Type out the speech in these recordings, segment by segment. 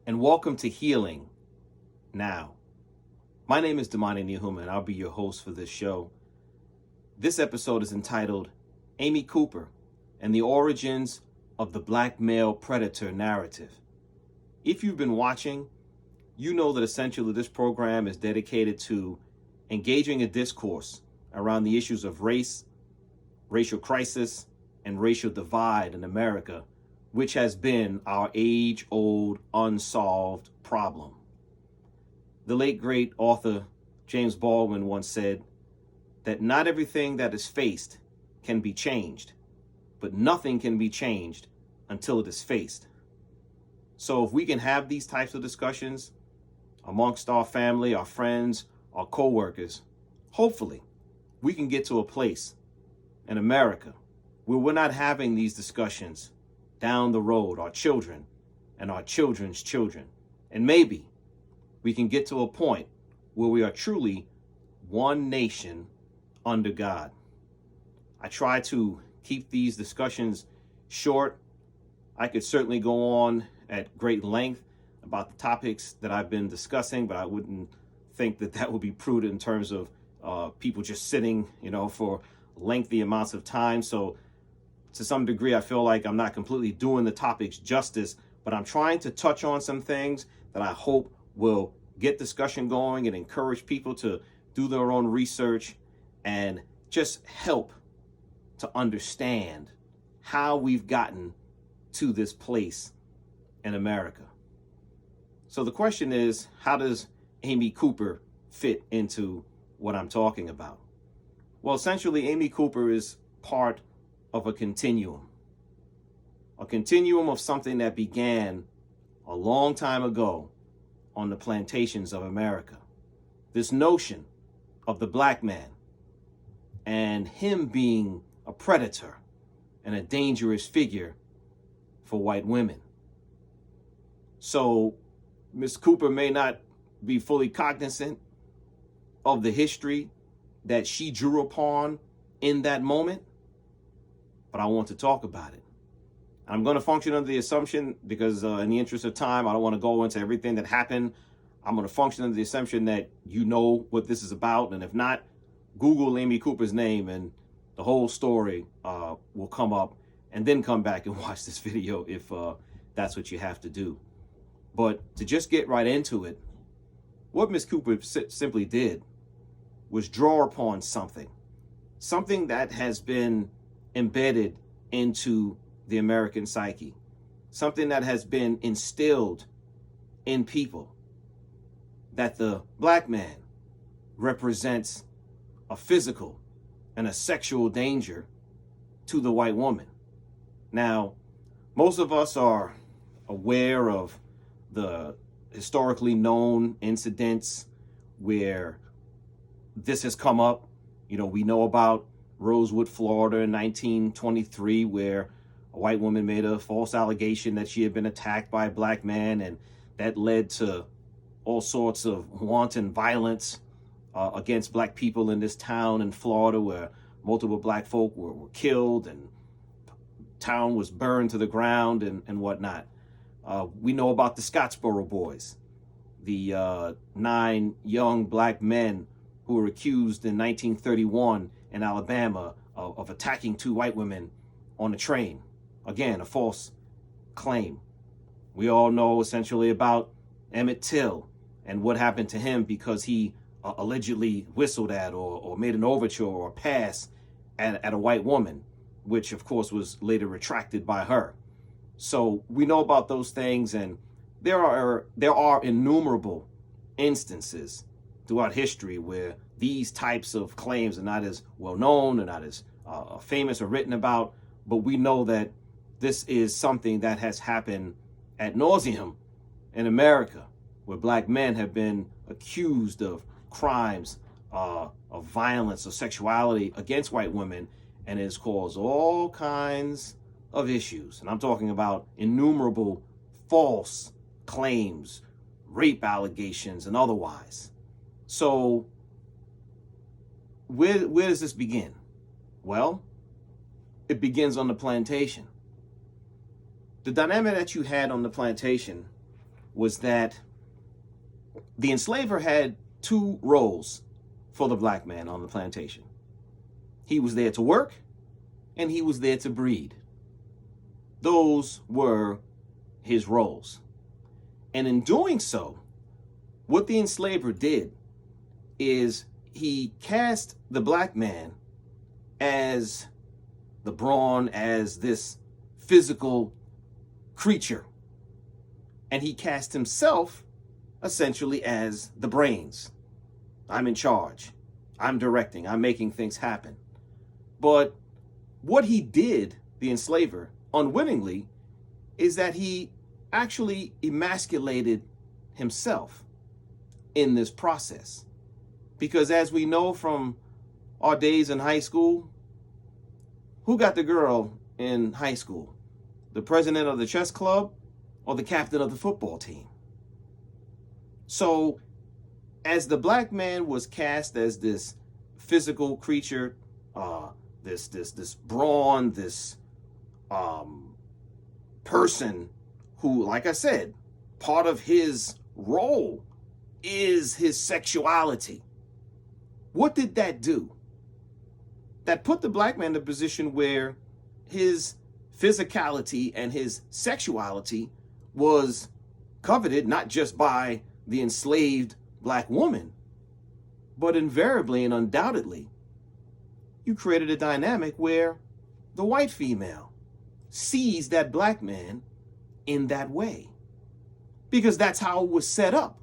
and welcome to Healing Now. My name is Damani Nehuma, and I'll be your host for this show. This episode is entitled Amy Cooper and the Origins of the Black Male Predator Narrative. If you've been watching, you know that essentially this program is dedicated to engaging a discourse around the issues of race, racial crisis, and racial divide in America, which has been our age-old unsolved problem. The late great author James Baldwin once said that not everything that is faced can be changed, but nothing can be changed until it is faced. So if we can have these types of discussions amongst our family, our friends, our co-workers, hopefully we can get to a place in America where we're not having these discussions down the road, our children and our children's children. And maybe we can get to a point where we are truly one nation under God. I try to keep these discussions short. I could certainly go on at great length about the topics that I've been discussing, but I wouldn't think that that would be prudent in terms of people just sitting, for lengthy amounts of time. So to some degree, I feel like I'm not completely doing the topics justice, but I'm trying to touch on some things that I hope will get discussion going and encourage people to do their own research and just help to understand how we've gotten to this place in America. So the question is, how does Amy Cooper fit into what I'm talking about? Well, essentially, Amy Cooper is part of a continuum of something that began a long time ago on the plantations of America. This notion of the black man and him being a predator and a dangerous figure for white women. So Ms. Cooper may not be fully cognizant of the history that she drew upon in that moment, but I want to talk about it. I'm going to function under the assumption, because in the interest of time, I don't want to go into everything that happened. I'm going to function under the assumption that you know what this is about. And if not, Google Amy Cooper's name and the whole story will come up, and then come back and watch this video if that's what you have to do. But to just get right into it, what Ms. Cooper simply did was draw upon something that has been embedded into the American psyche, something that has been instilled in people, that the black man represents a physical and a sexual danger to the white woman. Now, most of us are aware of the historically known incidents where this has come up. We know about Rosewood, Florida in 1923, where a white woman made a false allegation that she had been attacked by a black man, and that led to all sorts of wanton violence against black people in this town in Florida, where multiple black folk were killed and town was burned to the ground and whatnot. We know about the Scottsboro Boys, the 9 young black men who were accused in 1931 in Alabama of attacking 2 white women on a train. Again, a false claim. We all know essentially about Emmett Till and what happened to him because he allegedly whistled at or made an overture or a pass at a white woman, which of course was later retracted by her. So we know about those things, and there are innumerable instances throughout history where these types of claims are not as well known and not as famous or written about, but we know that this is something that has happened ad nauseum in America, where black men have been accused of crimes of violence or sexuality against white women, and it has caused all kinds of issues. And I'm talking about innumerable false claims, rape allegations, and otherwise. So where does this begin? Well, it begins on the plantation. The dynamic that you had on the plantation was that the enslaver had two roles for the black man on the plantation. He was there to work, and he was there to breed. Those were his roles. And in doing so, what the enslaver did is he cast the black man as the brawn, as this physical creature. And he cast himself essentially as the brains. I'm in charge. I'm directing. I'm making things happen. But what he did, the enslaver, unwittingly, is that he actually emasculated himself in this process. Because as we know from our days in high school, who got the girl in high school? The president of the chess club or the captain of the football team? So as the black man was cast as this physical creature, this brawn, this person who, like I said, part of his role is his sexuality. What did that do? That put the black man in a position where his physicality and his sexuality was coveted not just by the enslaved black woman, but invariably and undoubtedly, you created a dynamic where the white female sees that black man in that way. Because that's how it was set up.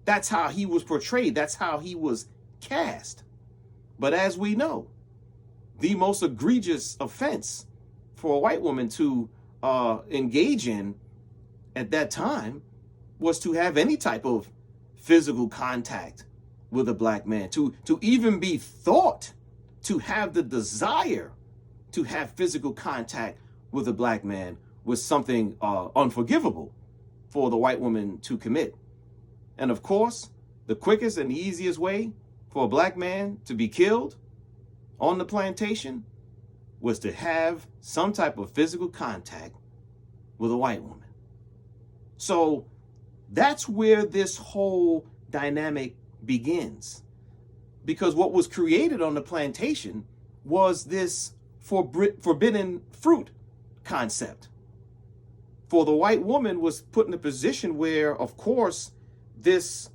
That's how he was portrayed. That's how he was cast. But as we know, the most egregious offense for a white woman to engage in at that time was to have any type of physical contact with a black man, to even be thought to have the desire to have physical contact with a black man was something unforgivable for the white woman to commit. And of course, the quickest and easiest way for a black man to be killed on the plantation was to have some type of physical contact with a white woman. So that's where this whole dynamic begins. Because what was created on the plantation was this forbidden fruit concept. For the white woman was put in a position where, of course, this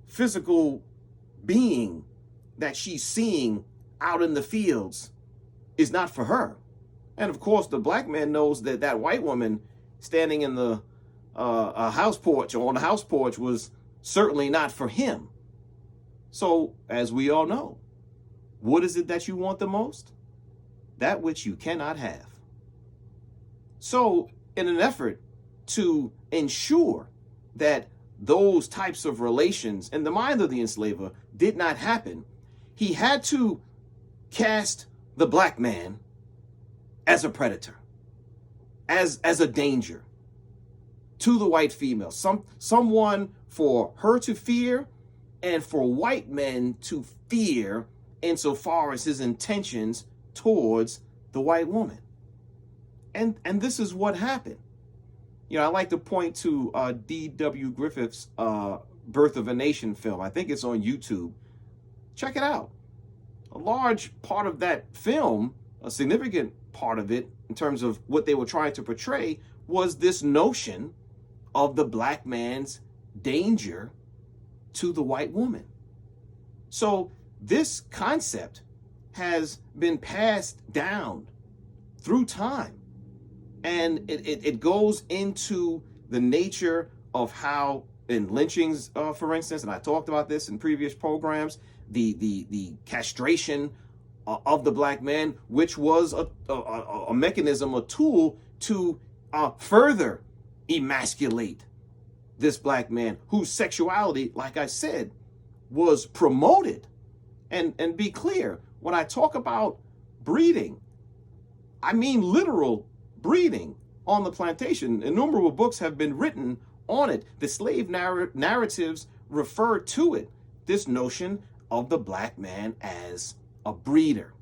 physical being that she's seeing out in the fields is not for her. And of course, the black man knows that that white woman standing in the house porch or on the house porch was certainly not for him. So, as we all know, what is it that you want the most? That which you cannot have. So, in an effort to ensure that those types of relations in the mind of the enslaver did not happen, he had to cast the black man as a predator, as a danger to the white female, someone for her to fear and for white men to fear insofar as his intentions towards the white woman. And this is what happened. You know, I like to point to D.W. Griffith's Birth of a Nation film. I think it's on YouTube. Check it out. A large part of that film, a significant part of it in terms of what they were trying to portray, was this notion of the black man's danger to the white woman. So this concept has been passed down through time. And it goes into the nature of how in lynchings, for instance, and I talked about this in previous programs, the castration of the black man, which was a mechanism, a tool to further emasculate this black man whose sexuality, like I said, was promoted. And be clear, when I talk about breeding, I mean literal breeding on the plantation. Innumerable books have been written on it. The slave narratives refer to it, this notion of the black man as a breeder.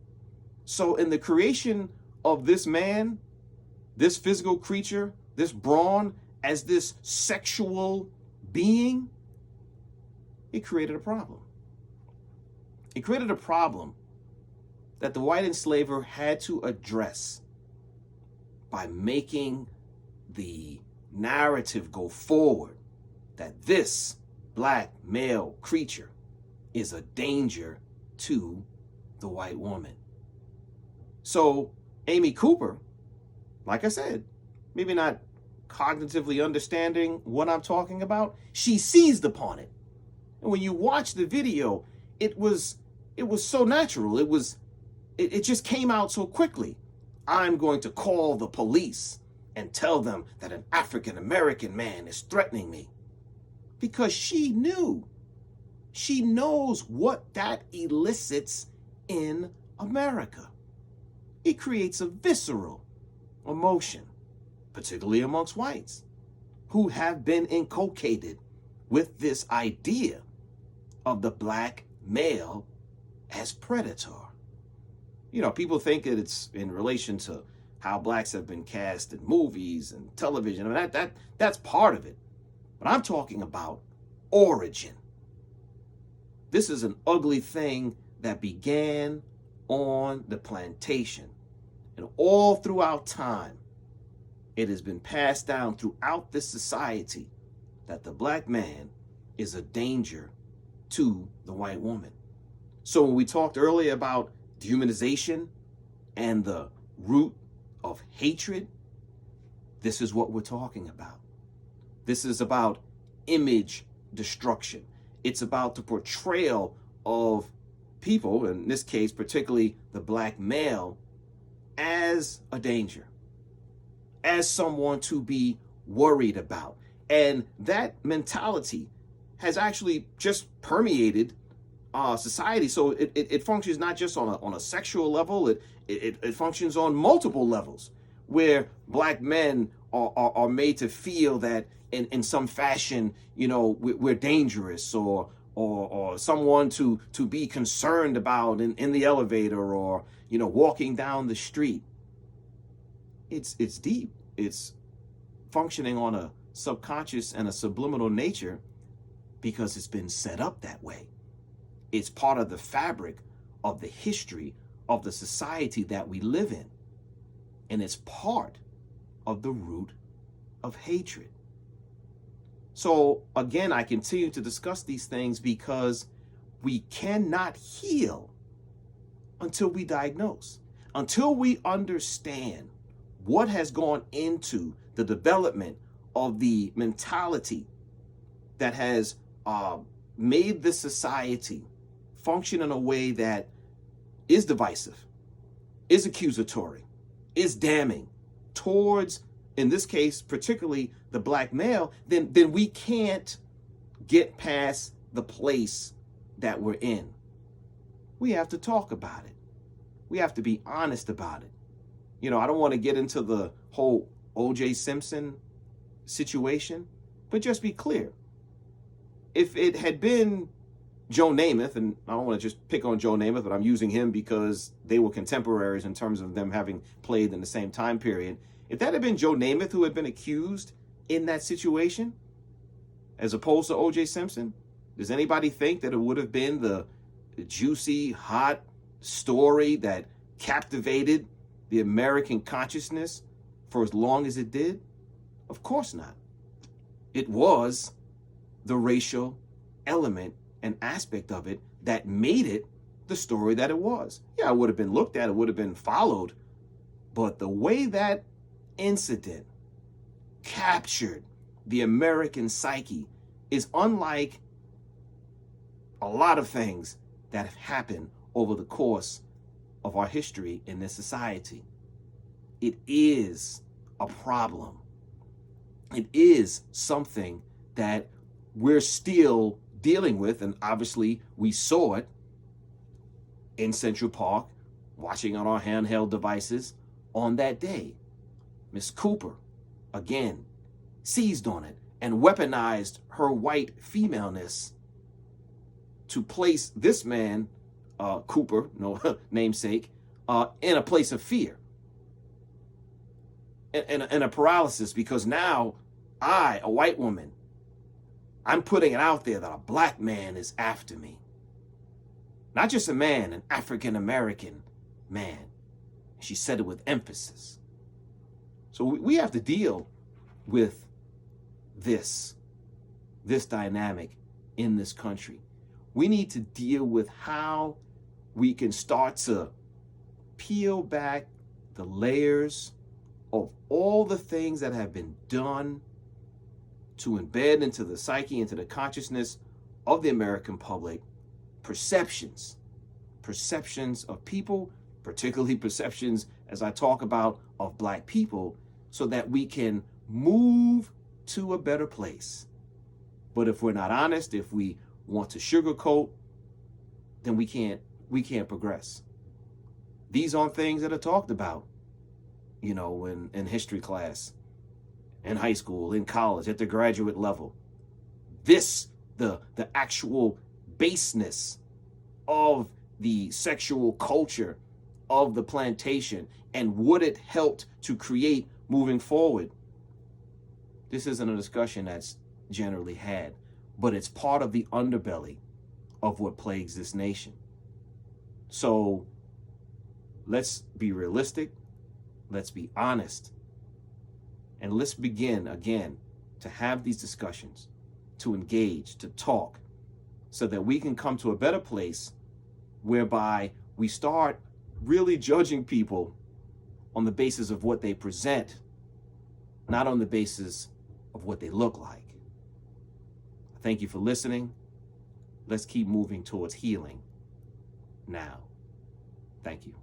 So in the creation of this man, this physical creature, this brawn, as this sexual being, it created a problem. It created a problem that the white enslaver had to address by making the narrative go forward that this black male creature is a danger to the white woman. So Amy Cooper, like I said, maybe not cognitively understanding what I'm talking about, she seized upon it. And when you watch the video, it was so natural. It just came out so quickly. I'm going to call the police and tell them that an African American man is threatening me. Because she knew. She knows what that elicits in America. It creates a visceral emotion, particularly amongst whites, who have been inculcated with this idea of the black male as predator. You know, people think that it's in relation to how blacks have been cast in movies and television. I mean, that's part of it. But I'm talking about origin. This is an ugly thing that began on the plantation. And all throughout time, it has been passed down throughout this society that the black man is a danger to the white woman. So when we talked earlier about dehumanization and the root of hatred, this is what we're talking about. This is about image destruction. It's about the portrayal of people, in this case, particularly the black male, as a danger, as someone to be worried about. And that mentality has actually just permeated society. So it functions not just on a sexual level, it functions on multiple levels, where black men are made to feel that in some fashion, you know, we're dangerous, or someone to be concerned about in the elevator, or, you know, walking down the street. It's deep. It's functioning on a subconscious and a subliminal nature because it's been set up that way. It's part of the fabric of the history of the society that we live in. And it's part of the root of hatred. So again, I continue to discuss these things because we cannot heal until we diagnose, until we understand what has gone into the development of the mentality that has made this society function in a way that is divisive, is accusatory, is damning towards, in this case, particularly the black male, then we can't get past the place that we're in. We have to talk about it. We have to be honest about it. You know, I don't want to get into the whole O.J. Simpson situation, but just be clear. If it had been Joe Namath, and I don't want to just pick on Joe Namath, but I'm using him because they were contemporaries in terms of them having played in the same time period. If that had been Joe Namath who had been accused in that situation, as opposed to O.J. Simpson, does anybody think that it would have been the juicy, hot story that captivated the American consciousness for as long as it did? Of course not. It was the racial element and aspect of it that made it the story that it was. Yeah, it would have been looked at, it would have been followed, but the way that incident captured the American psyche is unlike a lot of things that have happened over the course of our history in this society. It is a problem. It is something that we're still dealing with, and obviously we saw it in Central Park, watching on our handheld devices on that day. Miss Cooper, again, seized on it and weaponized her white femaleness to place this man, Cooper, no namesake, in a place of fear and a paralysis, because now I, a white woman, I'm putting it out there that a black man is after me. Not just a man, an African-American man. She said it with emphasis. So we have to deal with this dynamic in this country. We need to deal with how we can start to peel back the layers of all the things that have been done to embed into the psyche, into the consciousness of the American public, perceptions of people, particularly perceptions, as I talk about, of black people, so that we can move to a better place. But if we're not honest, if we want to sugarcoat, then we can't progress. These aren't things that are talked about, you know, in history class, in high school, in college, at the graduate level. The actual baseness of the sexual culture of the plantation and what it helped to create moving forward. This isn't a discussion that's generally had, but it's part of the underbelly of what plagues this nation. So let's be realistic, let's be honest, and let's begin again to have these discussions, to engage, to talk, so that we can come to a better place whereby we start really judging people on the basis of what they present, not on the basis of what they look like. Thank you for listening. Let's keep moving towards healing now. Thank you.